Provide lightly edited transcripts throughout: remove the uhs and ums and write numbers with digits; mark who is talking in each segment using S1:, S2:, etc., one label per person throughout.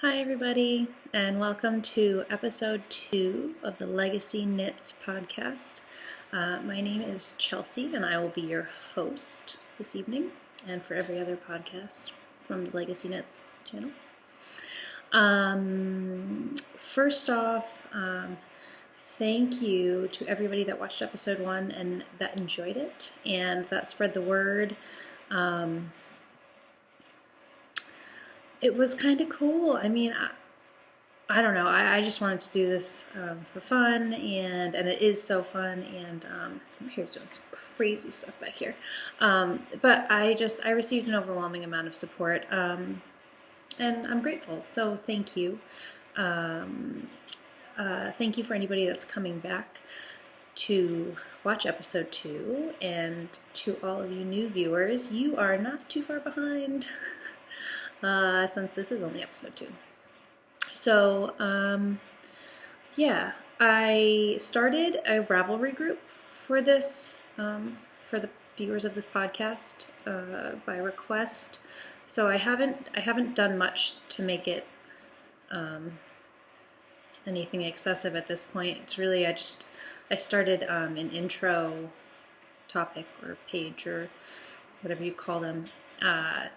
S1: Hi everybody, and welcome to episode 2 of the LegacyKnitz podcast. My name is Chelsea, and I will be your host this evening and for every other podcast from the LegacyKnitz channel. First off, thank you to everybody that watched episode 1 and that enjoyed it and that spread the word. It was kind of cool. I mean, I don't know. I just wanted to do this for fun, and it is so fun. And I'm here doing some crazy stuff back here. But I received an overwhelming amount of support, and I'm grateful. So thank you. Thank you for anybody that's coming back to watch episode 2, and to all of you new viewers, you are not too far behind. Since this is only episode 2. So, yeah, I started a Ravelry group for this, for the viewers of this podcast, by request. So I haven't done much to make it, anything excessive at this point. It's really, I started, an intro topic or page or whatever you call them.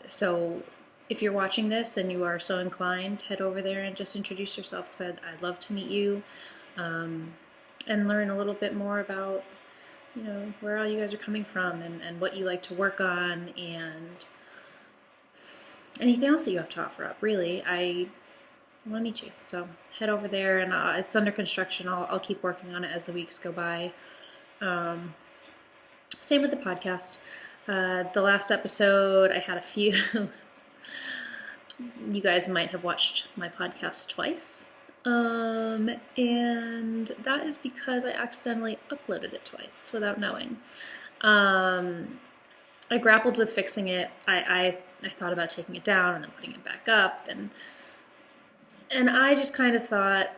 S1: So if you're watching this and you are so inclined, head over there and just introduce yourself, because I'd love to meet you and learn a little bit more about, where all you guys are coming from and what you like to work on and anything else that you have to offer up. Really, I want to meet you. So head over there, and it's under construction. I'll keep working on it as the weeks go by. Same with the podcast. The last episode, I had a few... You guys might have watched my podcast twice, and that is because I accidentally uploaded it twice without knowing. I grappled with fixing it. I thought about taking it down and then putting it back up, and I just kind of thought,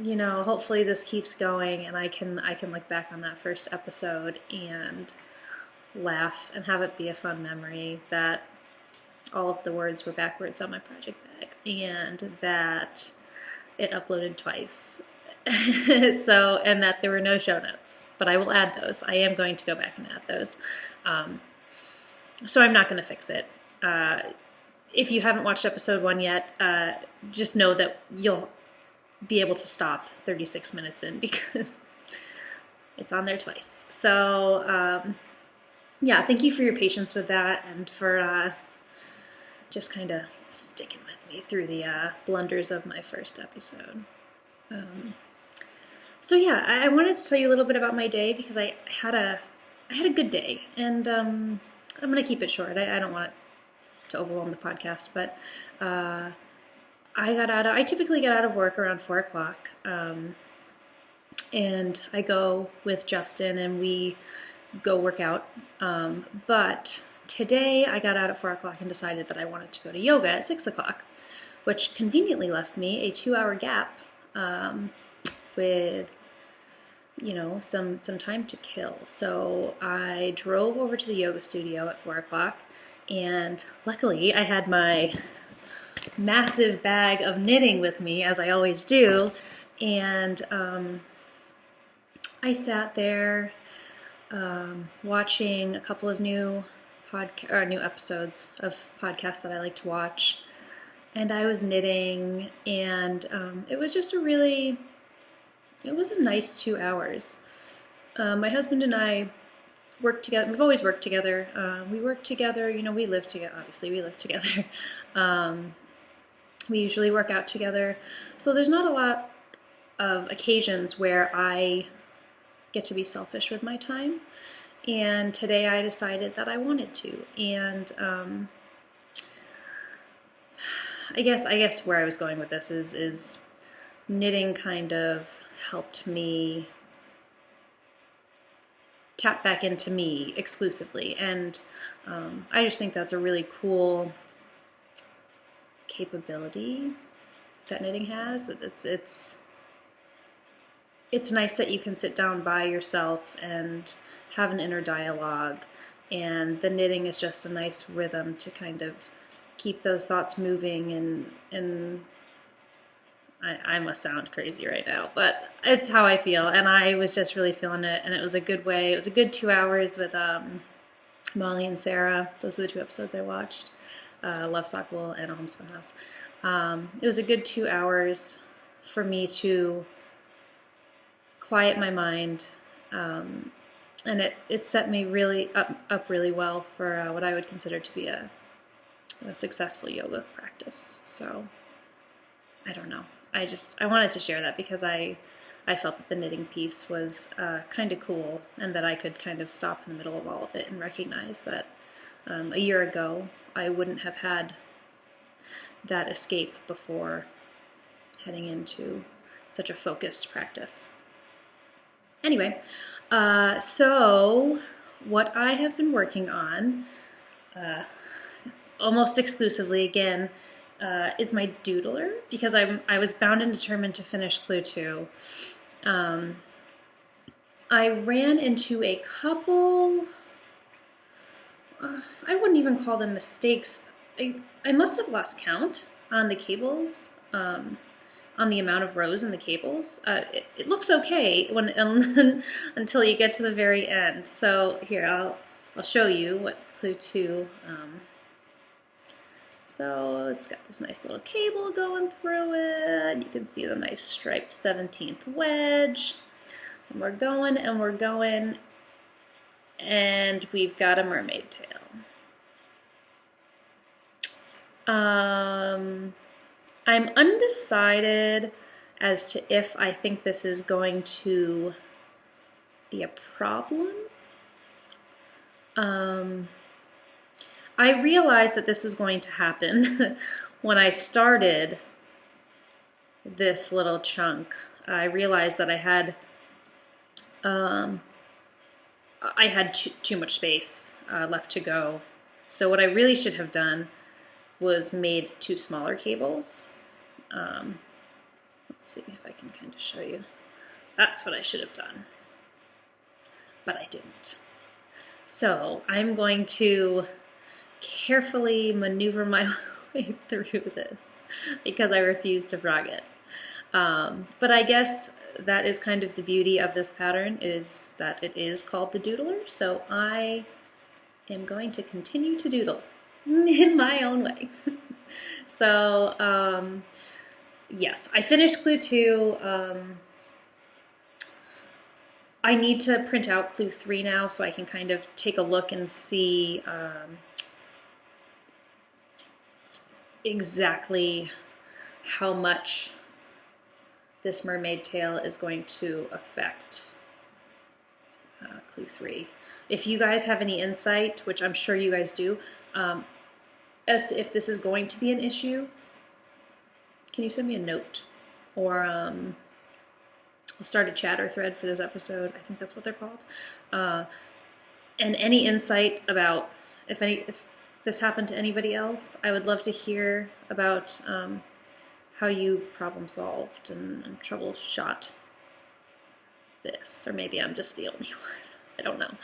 S1: hopefully this keeps going, and I can look back on that first episode and laugh and have it be a fun memory that all of the words were backwards on my project bag, and that it uploaded twice. So, and that there were no show notes, but I will add those. I am going to go back and add those. So I'm not going to fix it. If you haven't watched episode 1 yet, just know that you'll be able to stop 36 minutes in because it's on there twice. So, yeah, thank you for your patience with that and for, just kind of sticking with me through the blunders of my first episode. So yeah, I wanted to tell you a little bit about my day because I had a good day, and I'm going to keep it short. I don't want it to overwhelm the podcast, but I typically get out of work around 4 o'clock, and I go with Justin and we go work out, but today I got out at 4 o'clock and decided that I wanted to go to yoga at 6 o'clock, which conveniently left me a 2-hour gap with, some time to kill. So I drove over to the yoga studio at 4 o'clock, and luckily I had my massive bag of knitting with me, as I always do, and I sat there watching a couple of new episodes of podcasts that I like to watch, and I was knitting, and it was just a nice 2 hours. My husband and I work together. We've always worked together. We work together, we live together. Obviously, we live together. We usually work out together, so there's not a lot of occasions where I get to be selfish with my time. And today I decided that I wanted to, and I guess where I was going with this is knitting kind of helped me tap back into me exclusively, and I just think that's a really cool capability that knitting has. It's nice that you can sit down by yourself and have an inner dialogue, and the knitting is just a nice rhythm to kind of keep those thoughts moving and I must sound crazy right now, but it's how I feel, and I was just really feeling it, and it was a good way. It was a good 2 hours with Molly and Sarah. Those were the 2 episodes I watched. Love Sockable and A Homespun House. It was a good 2 hours for me to quiet my mind, and it set me really up really well for what I would consider to be a successful yoga practice. So I don't know. I wanted to share that because I felt that the knitting piece was kind of cool, and that I could kind of stop in the middle of all of it and recognize that a year ago I wouldn't have had that escape before heading into such a focused practice. Anyway, so what I have been working on, almost exclusively again, is my Doodler, because I was bound and determined to finish Clue 2. I ran into a couple, I wouldn't even call them mistakes. I must have lost count on the cables, on the amount of rows in the cables. It looks okay until you get to the very end. So here, I'll show you what Clue 2. So it's got this nice little cable going through it. You can see the nice striped 17th wedge. And we're going and we're going, and we've got a mermaid tail. I'm undecided as to if I think this is going to be a problem. I realized that this was going to happen when I started this little chunk. I realized that I had too much space left to go. So what I really should have done was made 2 smaller cables. Let's see if I can kind of show you. That's what I should have done, but I didn't. So I'm going to carefully maneuver my way through this because I refuse to frog it. But I guess that is kind of the beauty of this pattern, is that it is called the Doodler. So I am going to continue to doodle in my own way. So yes, I finished Clue 2. I need to print out Clue 3 now so I can kind of take a look and see exactly how much this mermaid tail is going to affect Clue 3. If you guys have any insight, which I'm sure you guys do, as to if this is going to be an issue, can you send me a note? Or I'll start a chatter thread for this episode. I think that's what they're called. And any insight about if this happened to anybody else, I would love to hear about how you problem solved and troubleshot this. Or maybe I'm just the only one. I don't know.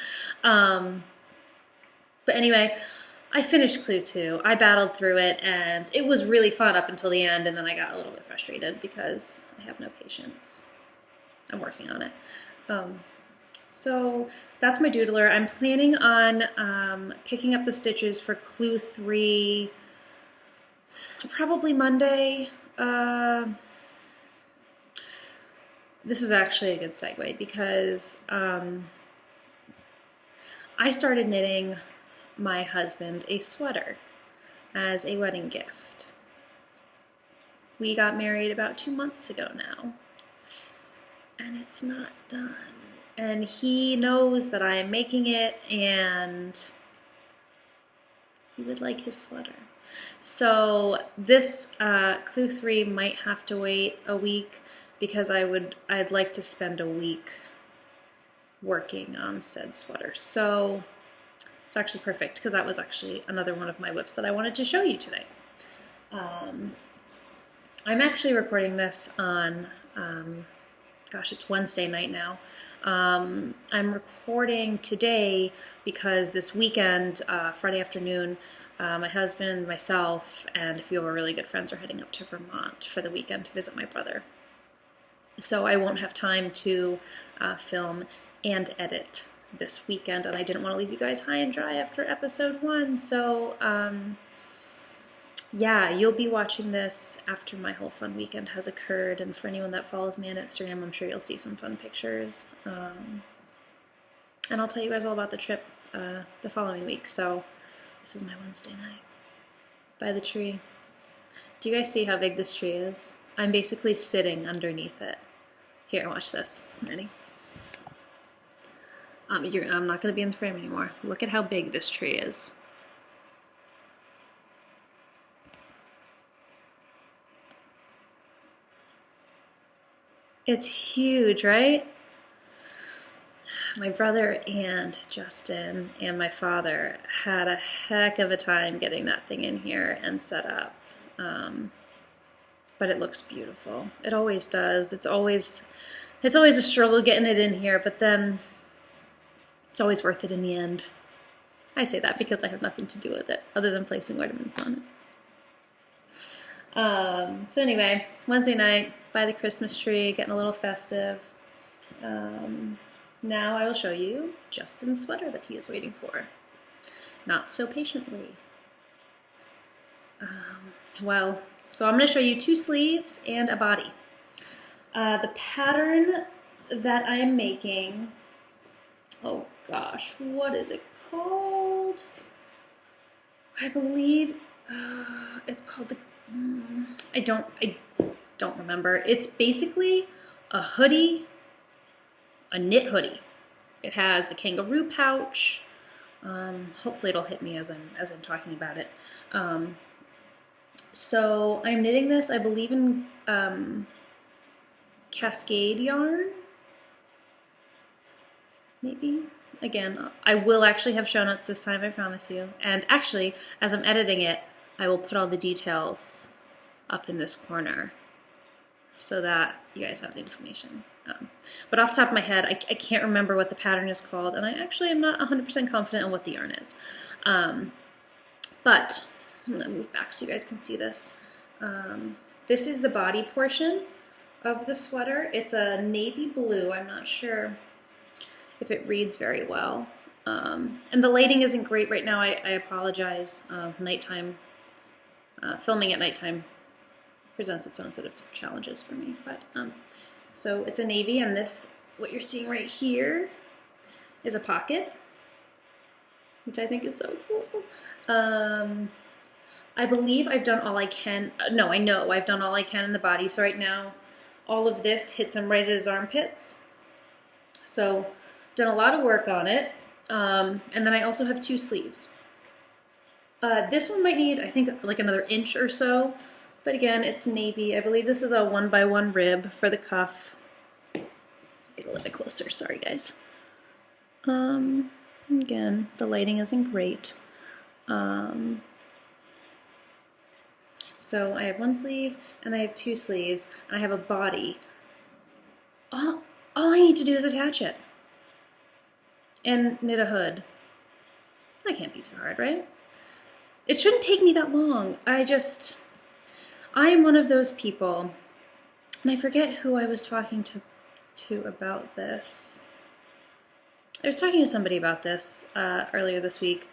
S1: But anyway, I finished Clue 2. I battled through it, and it was really fun up until the end, and then I got a little bit frustrated because I have no patience. I'm working on it. So that's my Doodler. I'm planning on picking up the stitches for Clue 3 probably Monday. This is actually a good segue because I started knitting my husband a sweater as a wedding gift. We got married about 2 months ago now, and it's not done. And he knows that I am making it, and he would like his sweater. So this Clue 3 might have to wait a week because I'd like to spend a week working on said sweater. So it's actually perfect because that was actually another one of my whips that I wanted to show you today. I'm actually recording this on, it's Wednesday night now. I'm recording today because this weekend, Friday afternoon, My husband, myself, and a few of our really good friends are heading up to Vermont for the weekend to visit my brother. So I won't have time to film and edit this weekend, and I didn't want to leave you guys high and dry after episode 1. So yeah, you'll be watching this after my whole fun weekend has occurred, and for anyone that follows me on Instagram, I'm sure you'll see some fun pictures. And I'll tell you guys all about the trip the following week. So this is my Wednesday night by the tree. Do you guys see how big this tree is? I'm basically sitting underneath it. Here, watch this. Ready? I'm not going to be in the frame anymore. Look at how big this tree is. It's huge, right? My brother and Justin and my father had a heck of a time getting that thing in here and set up. But it looks beautiful. It always does. It's always a struggle getting it in here, but then it's always worth it in the end. I say that because I have nothing to do with it other than placing ornaments on it. So anyway, Wednesday night by the Christmas tree, getting a little festive. Now I will show you Justin's sweater that he is waiting for. Not so patiently. So I'm going to show you 2 sleeves and a body. The pattern that I am making, oh gosh, what is it called? I believe it's called the, I don't remember. It's basically a hoodie, a knit hoodie. It has the kangaroo pouch. Hopefully it'll hit me as I'm talking about it. So I'm knitting this, I believe, in Cascade yarn. Maybe. Again, I will actually have show notes this time, I promise you. And actually, as I'm editing it, I will put all the details up in this corner so that you guys have the information. But off the top of my head, I can't remember what the pattern is called, and I actually am not 100% confident on what the yarn is. But I'm going to move back so you guys can see this. This is the body portion of the sweater. It's a navy blue. I'm not sure if it reads very well. And the lighting isn't great right now. I apologize. Nighttime, filming at nighttime presents its own set of challenges for me. But so it's a navy, and this, what you're seeing right here, is a pocket, which I think is so cool. I believe I've done all I can. No, I know I've done all I can in the body. So right now, all of this hits him right at his armpits. So I've done a lot of work on it. And then I also have 2 sleeves. This one might need, I think, like another inch or so. But again, it's navy. I believe this is a 1x1 rib for the cuff. Get a little bit closer. Sorry, guys. Again, the lighting isn't great. So I have 1 sleeve and I have 2 sleeves and I have a body. All I need to do is attach it and knit a hood. That can't be too hard, right? It shouldn't take me that long. I am one of those people, and I forget who I was talking to about this. I was talking to somebody about this earlier this week.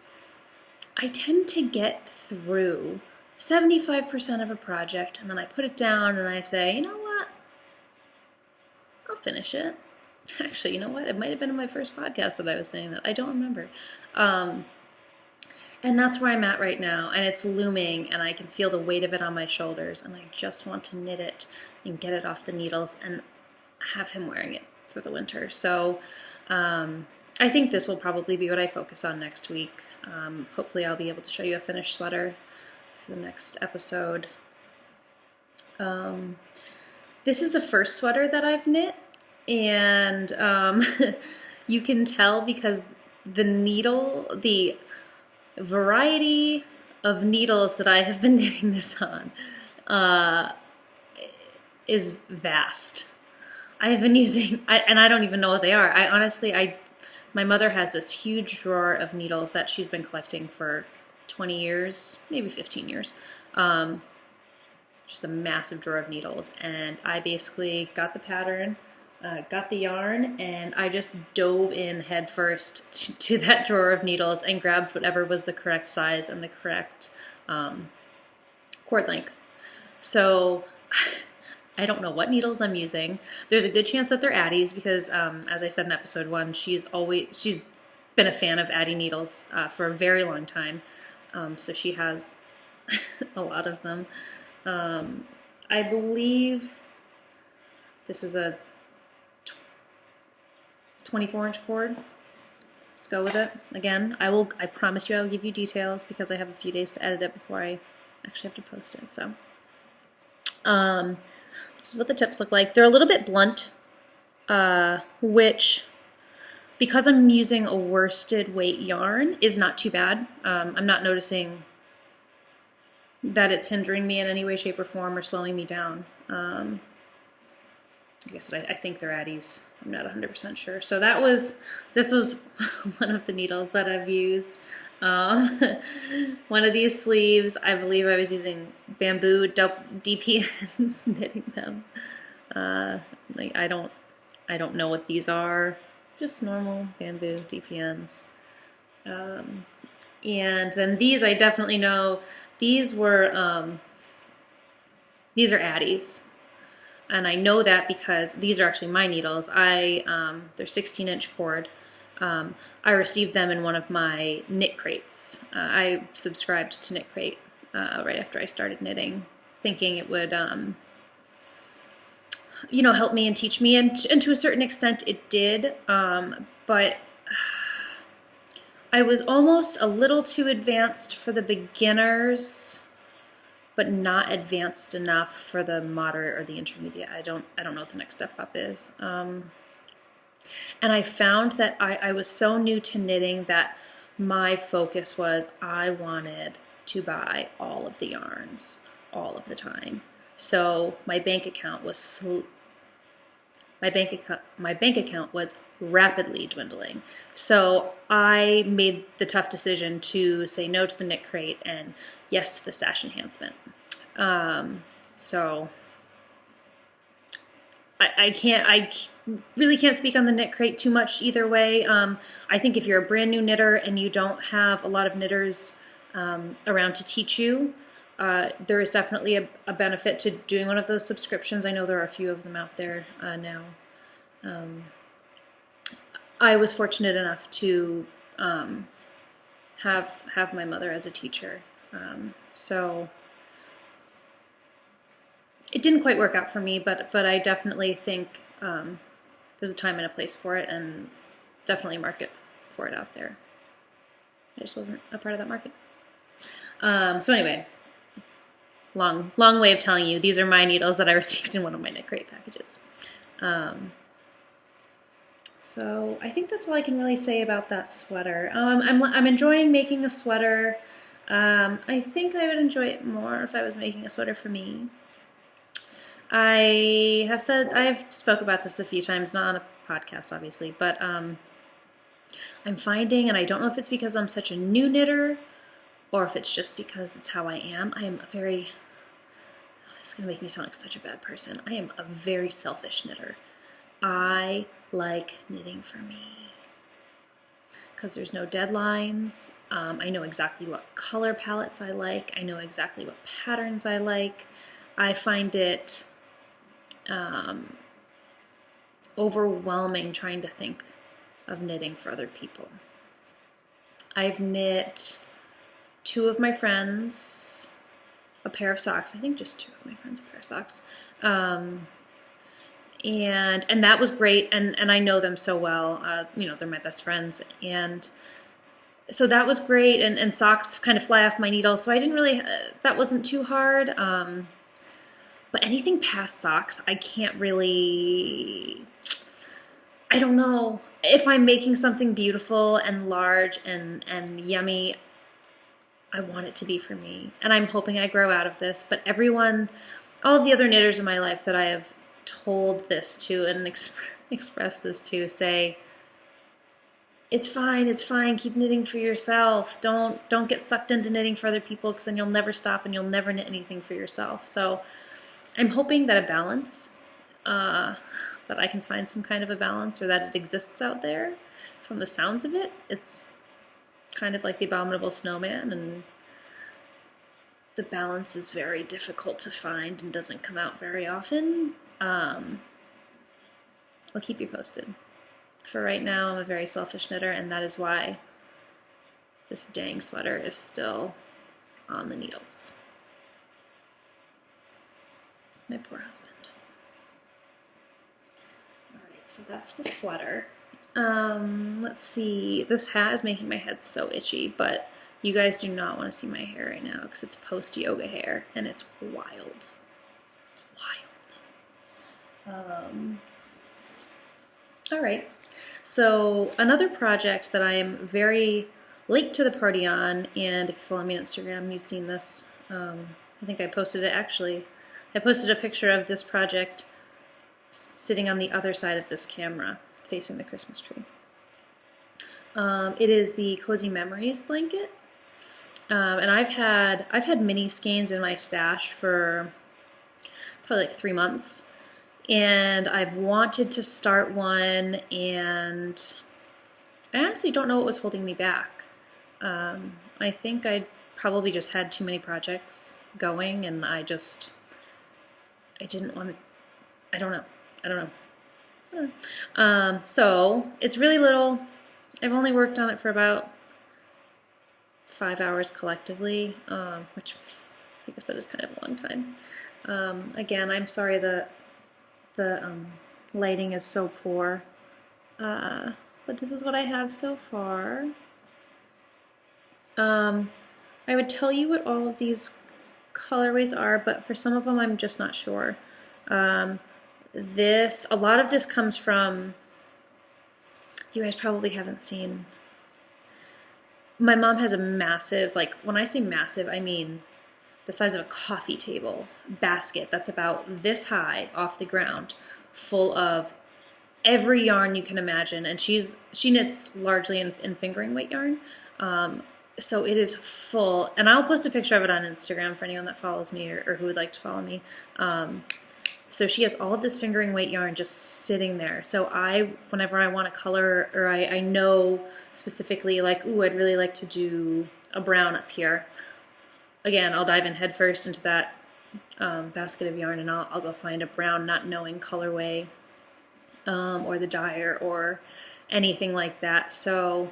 S1: I tend to get through 75% of a project, and then I put it down and I say, you know what? I'll finish it. Actually, you know what? It might have been in my first podcast that I was saying that. I don't remember. And that's where I'm at right now, and it's looming, and I can feel the weight of it on my shoulders, and I just want to knit it and get it off the needles and have him wearing it for the winter. So I think this will probably be what I focus on next week. Hopefully I'll be able to show you a finished sweater for the next episode. This is the first sweater that I've knit, and you can tell because the variety of needles that I have been knitting this on is vast. I have been using, and I don't even know what they are. My mother has this huge drawer of needles that she's been collecting for 20 years, maybe 15 years. Just a massive drawer of needles. And I basically got the pattern, got the yarn, and I just dove in head first to that drawer of needles and grabbed whatever was the correct size and the correct cord length. So I don't know what needles I'm using. There's a good chance that they're Addie's because, as I said in episode 1, she's been a fan of Addie needles for a very long time. So she has a lot of them. I believe this is a 24-inch cord. Let's go with it. Again, I promise you I will give you details because I have a few days to edit it before I actually have to post it. So this is what the tips look like. They're a little bit blunt, which, because I'm using a worsted weight yarn, is not too bad. I'm not noticing that it's hindering me in any way, shape, or form or slowing me down. Like I said, I think they're Addie's. I'm not 100% sure. So this was one of the needles that I've used. One of these sleeves, I believe I was using bamboo DPNs knitting them. Like I don't know what these are. Just normal bamboo DPNs. And then these I definitely know. These are Addie's. And I know that because these are actually my needles. They're 16-inch cord. I received them in one of my knit crates. I subscribed to Knit Crate right after I started knitting, thinking it would, help me and teach me. And to a certain extent, it did. But I was almost a little too advanced for the beginners, but not advanced enough for the moderate or the intermediate. I don't know what the next step up is. And I found that I was so new to knitting that my focus was I wanted to buy all of the yarns all of the time. So my bank account was rapidly dwindling. So I made the tough decision to say no to the Knit Crate and yes to the stash enhancement. So I really can't speak on the Knit Crate too much either way. I think if you're a brand new knitter and you don't have a lot of knitters around to teach you, there is definitely a benefit to doing one of those subscriptions. I know there are a few of them out there now. I was fortunate enough to have my mother as a teacher, so it didn't quite work out for me, but I definitely think there's a time and a place for it, and definitely a market for it out there. I just wasn't a part of that market. So anyway, long way of telling you, these are my needles that I received in one of my Knit Crate packages. So I think that's all I can really say about that sweater. I'm enjoying making a sweater. I think I would enjoy it more if I was making a sweater for me. I've spoke about this a few times, not on a podcast obviously, but I'm finding, and I don't know if it's because I'm such a new knitter or if it's just because it's how I am. This is going to make me sound like such a bad person. I am a very selfish knitter. I like knitting for me because there's no deadlines. I know exactly what color palettes I like. I know exactly what patterns I like. I find it overwhelming trying to think of knitting for other people. I've knit 2 of my friends a pair of socks. I think just 2 of my friends a pair of socks. And that was great, and I know them so well. They're my best friends, and so that was great. And socks kind of fly off my needle, so I didn't really. That wasn't too hard. But anything past socks, I can't really. I don't know if I'm making something beautiful and large and yummy. I want it to be for me, and I'm hoping I grow out of this. But all of the other knitters in my life that I have told this to and expressed this to say, it's fine, keep knitting for yourself. Don't get sucked into knitting for other people, because then you'll never stop and you'll never knit anything for yourself. So I'm hoping that a balance, that I can find some kind of a balance, or that it exists out there. From the sounds of it, it's kind of like the Abominable Snowman, and the balance is very difficult to find and doesn't come out very often. I'll keep you posted. For right now, I'm a very selfish knitter, and that is why this dang sweater is still on the needles. My poor husband. Alright, so that's the sweater. Let's see. This hat is making my head so itchy, but you guys do not want to see my hair right now because it's post-yoga hair, and it's wild. Alright, so another project that I am very late to the party on, and if you follow me on Instagram, you've seen this. I think I posted it actually. I posted a picture of this project sitting on the other side of this camera, facing the Christmas tree. It is the Cozy Memories blanket, and I've had mini skeins in my stash for probably like 3 months, and I've wanted to start one, and I honestly don't know what was holding me back. I think I probably just had too many projects going, and I didn't want to. I don't know. So it's really little. I've only worked on it for about 5 hours collectively, which I guess that is kind of a long time. Again, I'm sorry the lighting is so poor, but this is what I have so far. I would tell you what all of these colorways are, but for some of them I'm just not sure. A lot of this comes from, you guys probably haven't seen, my mom has a massive, like when I say massive, I mean the size of a coffee table basket that's about this high off the ground, full of every yarn you can imagine, and she knits largely in fingering weight yarn. So it is full, and I'll post a picture of it on Instagram for anyone that follows me or who would like to follow me. So she has all of this fingering weight yarn just sitting there. So whenever I want to color, or I know specifically, like, ooh, I'd really like to do a brown up here. Again, I'll dive in head first into that basket of yarn, and I'll go find a brown, not knowing colorway or the dyer or anything like that. So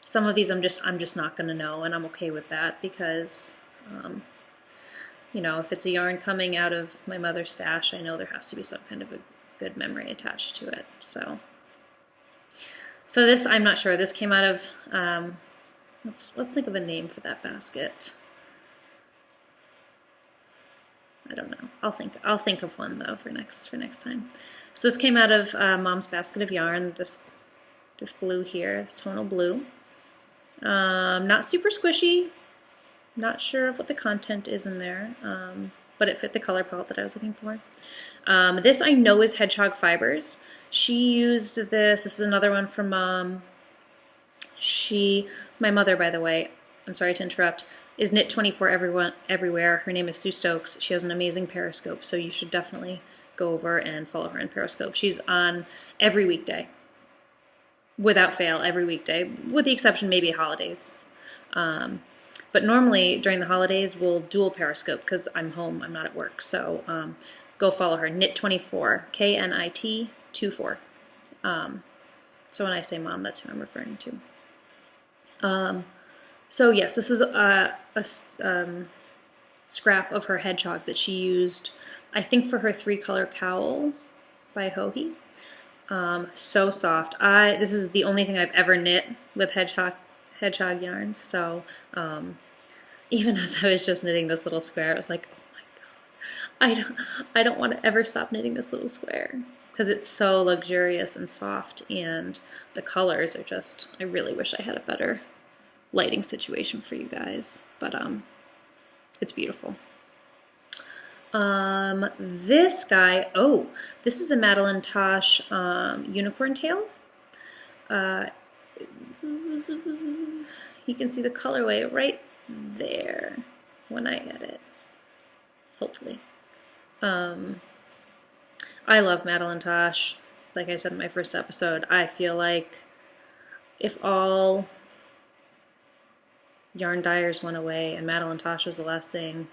S1: some of these I'm just not going to know, and I'm okay with that, because you know, if it's a yarn coming out of my mother's stash, I know there has to be some kind of a good memory attached to it. So this, I'm not sure. This came out of let's think of a name for that basket. I don't know. I'll think of one though for next time. So this came out of Mom's basket of yarn. This blue here, this tonal blue. Not super squishy. Not sure of what the content is in there, but it fit the color palette that I was looking for. This I know is hedgehog fibers. She used this. This is another one from Mom. My mother, by the way, I'm sorry to interrupt, is Knit 24 everywhere. Her name is Sue Stokes. She has an amazing Periscope, so you should definitely go over and follow her on Periscope. She's on every weekday, without fail, every weekday, with the exception maybe holidays. But normally during the holidays we'll dual Periscope because I'm home, I'm not at work. So go follow her, Knit24, KNIT 24. So when I say Mom, that's who I'm referring to. So yes, this is a scrap of her hedgehog that she used, I think, for her 3-color cowl by Hohi. So soft. This is the only thing I've ever knit with hedgehog yarns. So even as I was just knitting this little square, I was like, oh my god, I don't want to ever stop knitting this little square, because it's so luxurious and soft, and the colors are just, I really wish I had a better lighting situation for you guys, but it's beautiful. This guy, this is a Madeline Tosh unicorn tail. You can see the colorway right there when I get it, hopefully. I love Madeline Tosh. Like I said in my first episode, I feel like if all yarn dyers went away and Madeline Tosh was the last thing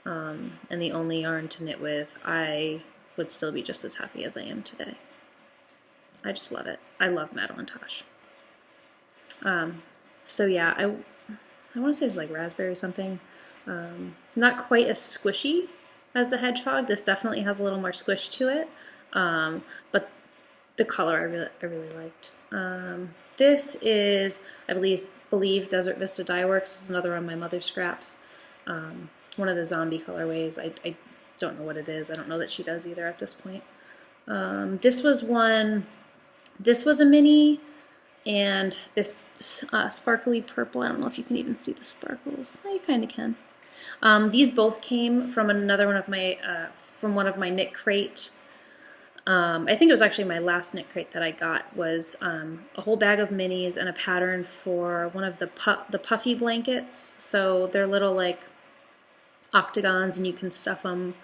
S1: and the only yarn to knit with, I would still be just as happy as I am today. I just love it. I love Madeline Tosh. So yeah, I want to say it's like raspberry something. Not quite as squishy as the hedgehog. This definitely has a little more squish to it, but the color I really liked. This is, I believe Desert Vista Dye Works. This is another one of my mother's scraps. One of the zombie colorways. I don't know what it is. I don't know that she does either at this point. This was a mini, and this sparkly purple. I don't know if you can even see the sparkles. Oh, you kind of can. These both came from another one of my, from one of my knit crate. I think it was actually my last knit crate that I got was a whole bag of minis and a pattern for one of the puffy blankets. So they're little like octagons, and you can stuff them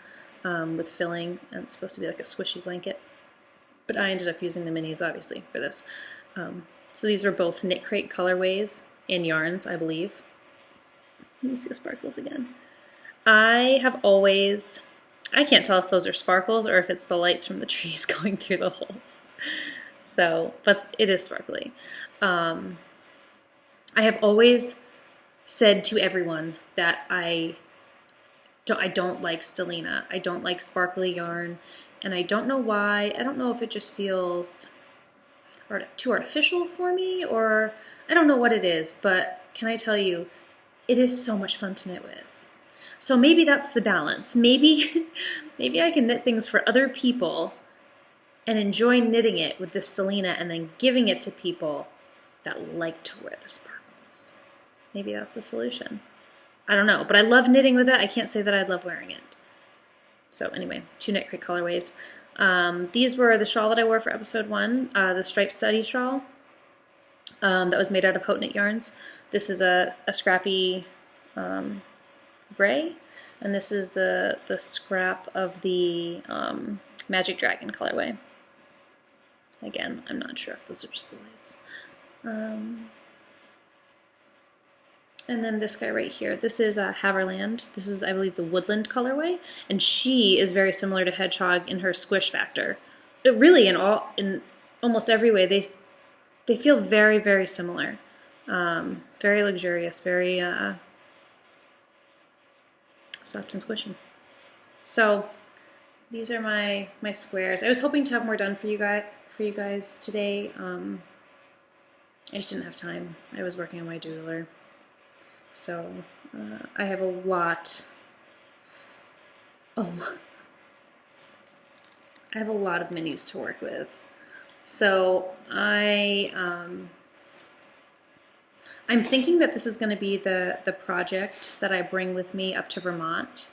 S1: with filling, and it's supposed to be like a squishy blanket. But I ended up using the minis, obviously, for this. So these were both knit crate colorways and yarns, I believe. Let me see the sparkles again. I can't tell if those are sparkles or if it's the lights from the trees going through the holes. So, but it is sparkly. I have always said to everyone that I don't like stellina. I don't like sparkly yarn, and I don't know why. I don't know if it just feels too artificial for me, or I don't know what it is, but can I tell you, it is so much fun to knit with. So maybe that's the balance. Maybe I can knit things for other people and enjoy knitting it with the stellina and then giving it to people that like to wear the sparkles. Maybe that's the solution. I don't know, but I love knitting with it. I can't say that I love wearing it. So anyway, 2 knit crate colorways. These were the shawl that I wore for episode 1, the striped study shawl that was made out of Haute Knit yarns. This is a Scrappy gray, and this is the scrap of the Magic Dragon colorway. Again, I'm not sure if those are just the lights. And then this guy right here, this is Haverland. This is, I believe, the Woodland colorway, and she is very similar to Hedgehog in her squish factor. It really, in almost every way, they feel very, very similar. Very luxurious, very soft and squishy. So these are my squares. I was hoping to have more done for you guys today. I just didn't have time. I was working on my Doodler. So I have a lot of minis to work with. So I'm thinking that this is going to be the project that I bring with me up to Vermont.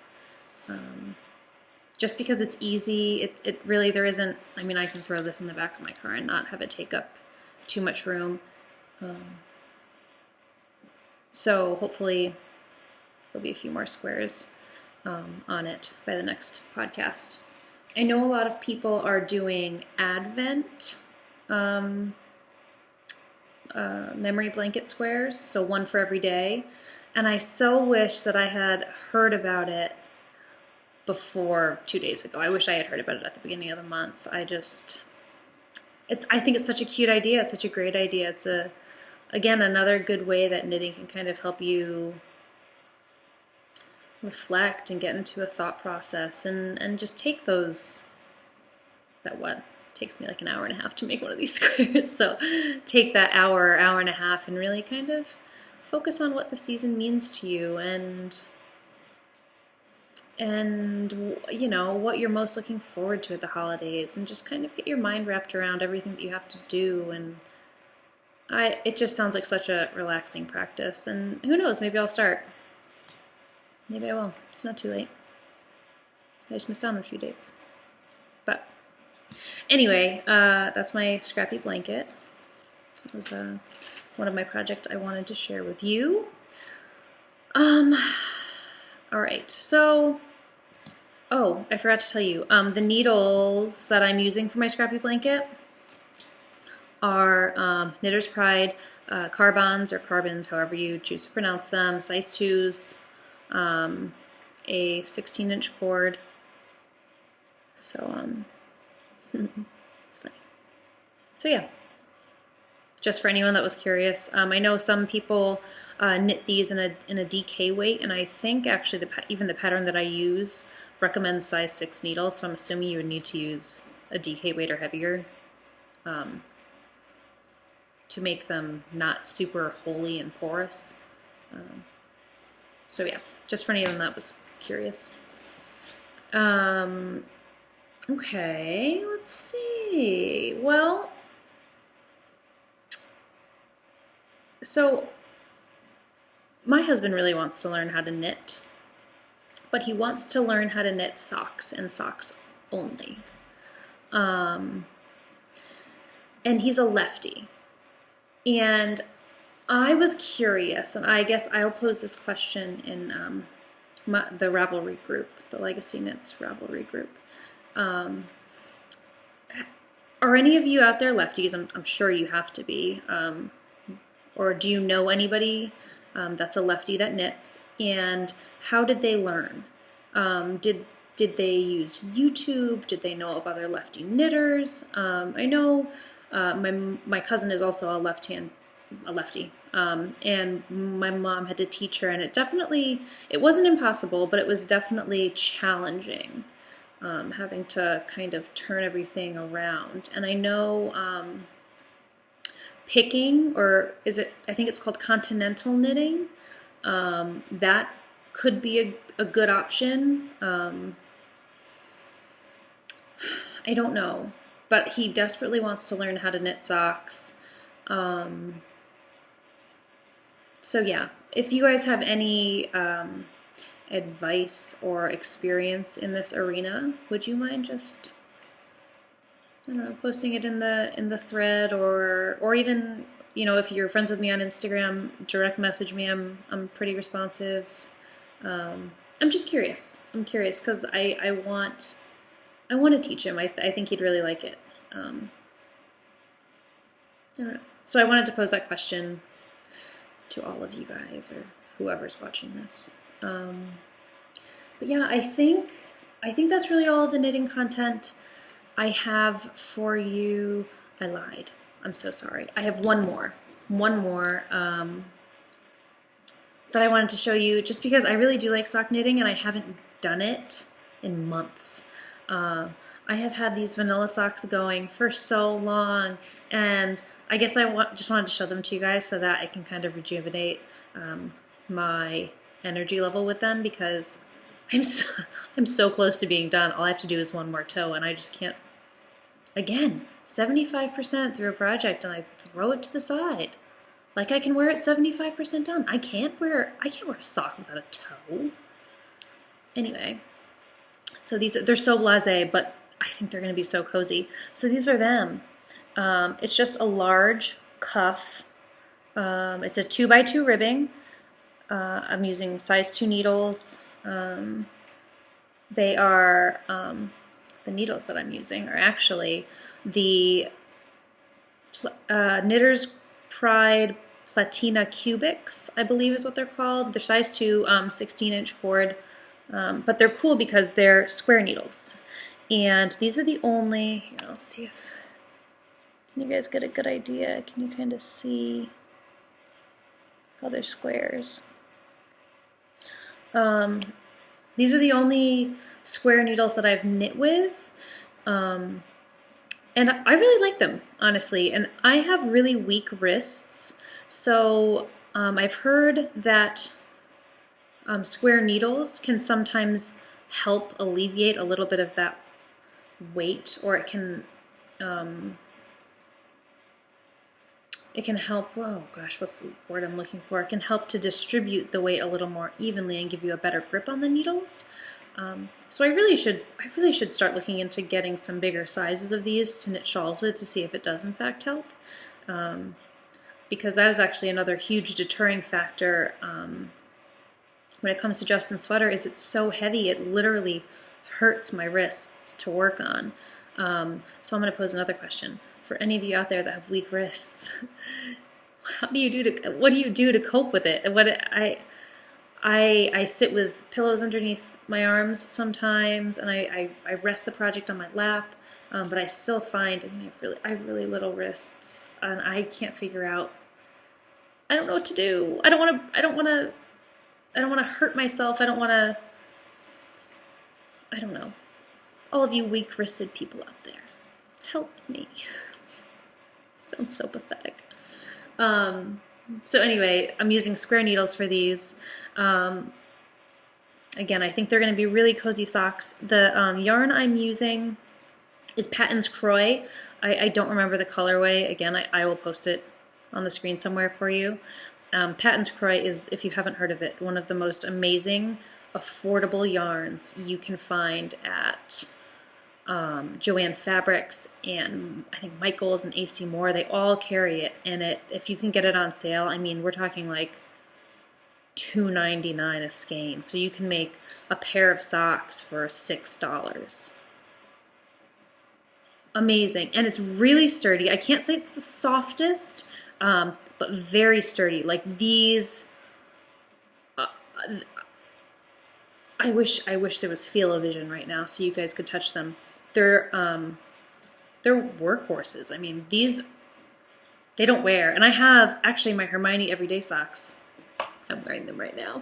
S1: Just because it's easy, it really, there isn't, I mean, I can throw this in the back of my car and not have it take up too much room. So hopefully there'll be a few more squares on it by the next podcast. I know a lot of people are doing Advent memory blanket squares, so one for every day. And I so wish that I had heard about it before 2 days ago. I wish I had heard about it at the beginning of the month. I think it's such a cute idea. It's such a great idea. It's again, another good way that knitting can kind of help you reflect and get into a thought process and just take those, it takes me like an hour and a half to make one of these squares. So take that hour and a half and really kind of focus on what the season means to you and you know, what you're most looking forward to at the holidays, and just kind of get your mind wrapped around everything that you have to do. And it just sounds like such a relaxing practice, and who knows, maybe I'll start. Maybe I will. It's not too late. I just missed out on a few days. But anyway, that's my Scrappy blanket. It was one of my projects I wanted to share with you. All right, so, oh, I forgot to tell you, the needles that I'm using for my Scrappy blanket are Knitter's Pride carbons or carbons, however you choose to pronounce them, size 2s, a 16-inch cord. So, it's funny. So yeah, just for anyone that was curious. I know some people knit these in a DK weight, and I think actually even the pattern that I use recommends size 6 needles, so I'm assuming you would need to use a DK weight or heavier to make them not super holey and porous. So yeah, just for anyone that was curious. Okay, let's see. Well, so my husband really wants to learn how to knit, but he wants to learn how to knit socks and socks only. And he's a lefty. And I was curious, and I guess I'll pose this question in the Ravelry group, the LegacyKnitz Ravelry group. Are any of you out there lefties? I'm sure you have to be. Or do you know anybody that's a lefty that knits? And how did they learn? Did they use YouTube? Did they know of other lefty knitters? I know my cousin is also a lefty, and my mom had to teach her, and it wasn't impossible, but it was definitely challenging, having to kind of turn everything around. And I know picking, or I think it's called continental knitting, that could be a good option. I don't know, but he desperately wants to learn how to knit socks. So yeah, if you guys have any advice or experience in this arena, would you mind just, I don't know, posting it in the thread, or even, if you're friends with me on Instagram, direct message me. I'm pretty responsive. I'm just curious. I'm curious because I want to teach him. I think he'd really like it. I don't know. So I wanted to pose that question to all of you guys, or whoever's watching this. But yeah, I think that's really all the knitting content I have for you. I lied. I'm so sorry. I have one more that I wanted to show you, just because I really do like sock knitting and I haven't done it in months. I have had these vanilla socks going for so long, and I guess just wanted to show them to you guys so that I can kind of rejuvenate my energy level with them, because I'm so close to being done. All I have to do is one more toe, and I just can't. Again, 75% through a project, and I throw it to the side. Like I can wear it 75% done. I can't wear a sock without a toe. Anyway, so they're so blasé, but I think they're going to be so cozy. So these are them. It's just a large cuff. It's a 2x2 ribbing. I'm using size 2 needles. They are, the needles that I'm using are actually the Knitter's Pride Platina Cubics, I believe is what they're called. They're size 2, 16-inch cord, but they're cool because they're square needles. And these are the only, here, I'll see if, can you guys get a good idea? Can you kind of see how they're squares? These are the only square needles that I've knit with, and I really like them, honestly. And I have really weak wrists, so I've heard that square needles can sometimes help alleviate a little bit of that weight, or it can help, oh gosh, what's the word I'm looking for? It can help to distribute the weight a little more evenly and give you a better grip on the needles. So I really should start looking into getting some bigger sizes of these to knit shawls with, to see if it does in fact help. because that is actually another huge deterring factor when it comes to Justin's sweater. Is it's so heavy, it literally hurts my wrists to work on. So I'm going to pose another question. For any of you out there that have weak wrists, what do you do to cope with it? I sit with pillows underneath my arms sometimes, and I rest the project on my lap, but I still find I have really little wrists, and I can't figure out. I don't know what to do. I don't want to hurt myself. I don't know. All of you weak-wristed people out there, help me. Sounds so pathetic. So anyway, I'm using square needles for these. Again, I think they're going to be really cozy socks. The yarn I'm using is Patton's Croy. I don't remember the colorway. Again, I will post it on the screen somewhere for you. Patton's Croy is, if you haven't heard of it, one of the most amazing, affordable yarns you can find at Joann Fabrics, and I think Michaels and AC Moore. They all carry it, and if you can get it on sale, I mean, we're talking like $2.99 a skein, so you can make a pair of socks for $6. Amazing. And it's really sturdy. I can't say it's the softest, but very sturdy. Like these, I wish there was feel-o-vision right now so you guys could touch them. They're workhorses. I mean, these, they don't wear. And I have actually my Hermione Everyday socks. I'm wearing them right now.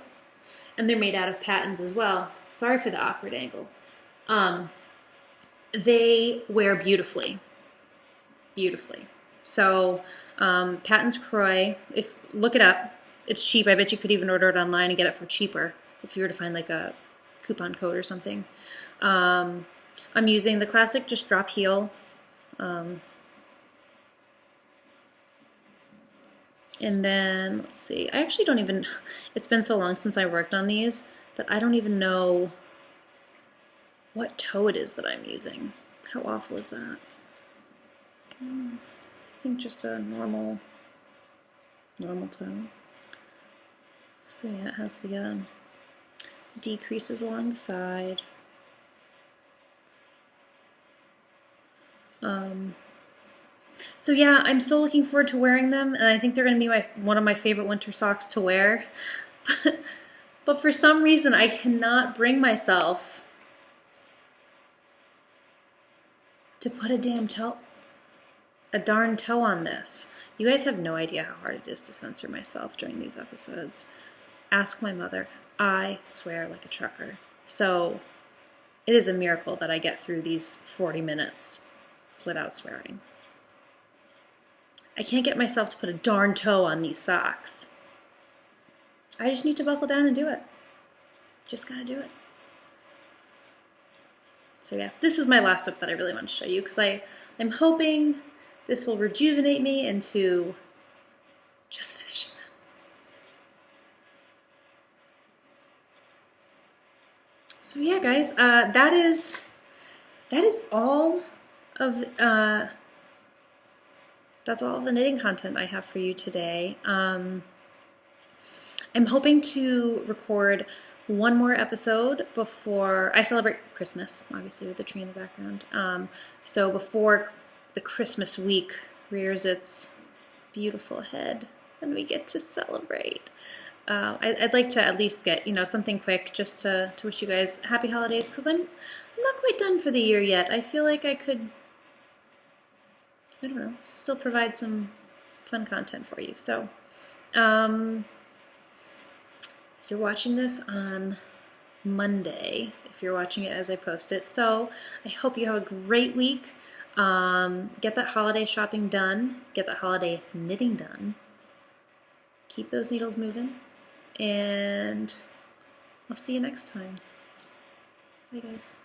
S1: And they're made out of Pattons as well. Sorry for the awkward angle. They wear beautifully. Beautifully. So, Patton's Croy, look it up. It's cheap. I bet you could even order it online and get it for cheaper if you were to find like a coupon code or something. I'm using the classic just drop heel. And then, let's see, I actually don't even, it's been so long since I worked on these that I don't even know what toe it is that I'm using. How awful is that? I think just a normal toe. So yeah, it has the decreases along the side. So yeah, I'm so looking forward to wearing them, and I think they're going to be one of my favorite winter socks to wear. But for some reason, I cannot bring myself to put a darn toe on this. You guys have no idea how hard it is to censor myself during these episodes. Ask my mother. I swear like a trucker. So it is a miracle that I get through these 40 minutes without swearing. I can't get myself to put a darn toe on these socks. I just need to buckle down and do it. Just gotta do it. So yeah, this is my last whip that I really want to show you because I'm hoping this will rejuvenate me into just finishing them. So yeah, guys, that is all of that's all of the knitting content I have for you today. I'm hoping to record one more episode before I celebrate Christmas, obviously with the tree in the background. So before the Christmas week rears its beautiful head and we get to celebrate. I'd like to at least get something quick just to wish you guys happy holidays, because I'm not quite done for the year yet. I feel like I could, I don't know, still provide some fun content for you. So you're watching this on Monday, if you're watching it as I post it. So I hope you have a great week. Get that holiday shopping done. Get that holiday knitting done. Keep those needles moving. And I'll see you next time. Bye, guys.